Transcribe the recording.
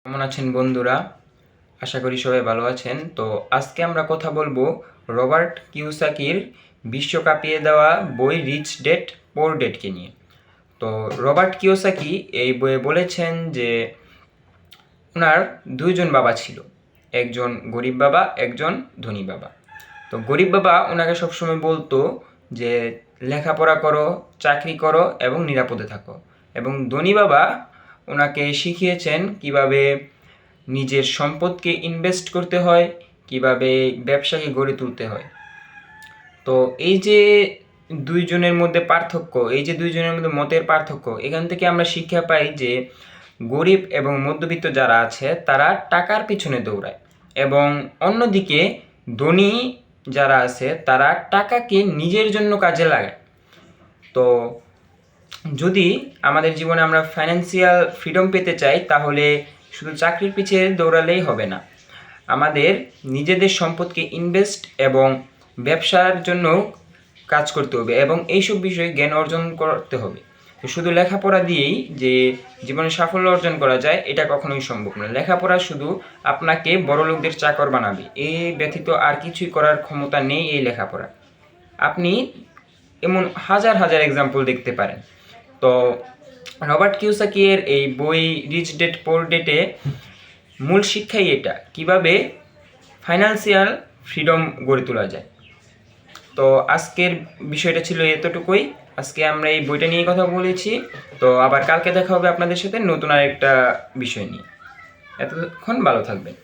কেমন আছেন বন্ধুরা? আশা করি সবাই ভালো আছেন। তো আজকে আমরা কথা বলবো রবার্ট কিওসাকির বিশ্ব কাঁপিয়ে দেওয়া বই রিচ ড্যাড পুয়ার ড্যাডকে নিয়ে। তো রবার্ট কিওসাকি এই বইয়ে বলেছেন যে ওনার দুইজন বাবা ছিল, একজন গরিব বাবা, একজন ধনী বাবা। তো গরিব বাবা ওনাকে সবসময় বলতো যে লেখাপড়া করো, চাকরি করো এবং নিরাপদে থাকো, এবং ধনী বাবা ওনাকে শিখিয়েছেন কিভাবে নিজের সম্পদকে ইনভেস্ট করতে হয়, কিভাবে ব্যবসাকে গড়ে তুলতে হয়। তো এই যে দুইজনের মধ্যে পার্থক্য, এই যে দুইজনের মধ্যে মতের পার্থক্য, এখান থেকে আমরা শিক্ষা পাই যে গরিব এবং মধ্যবিত্ত যারা আছে তারা টাকার পিছনে দৌড়ায়, এবং অন্যদিকে ধনী যারা আছে তারা টাকাকে নিজের জন্য কাজে লাগায়। তো যদি আমাদের জীবনে আমরা ফাইন্যান্সিয়াল ফ্রিডম পেতে চাই তাহলে শুধু চাকরির পিছিয়ে দৌড়ালেই হবে না, আমাদের নিজেদের সম্পদকে ইনভেস্ট এবং ব্যবসার জন্য কাজ করতে হবে এবং এইসব বিষয়ে জ্ঞান অর্জন করতে হবে। তো শুধু লেখাপড়া দিয়েই যে জীবনে সাফল্য অর্জন করা যায় এটা কখনোই সম্ভব নয়। লেখাপড়া শুধু আপনাকে বড়লোকদের চাকর বানাবে, এই ব্যতীত আর কিছুই করার ক্ষমতা নেই এই লেখাপড়া। আপনি এমন হাজার হাজার এক্সাম্পল দেখতে পারেন। তো রবার্ট কিওসাকির এই বই রিচ ড্যাড পুয়ার ড্যাডে মূল শিক্ষাই এটা, কিভাবে ফাইন্যান্সিয়াল ফ্রিডম গড়ে তোলা যায়। তো আজকের বিষয়টা ছিল এতটুকুই। আজকে আমরা এই বইটা নিয়ে কথা বলেছি। তো আবার কালকে দেখা হবে আপনাদের সাথে নতুন আরেকটা বিষয় নিয়ে। এতক্ষণ ভালো থাকবেন।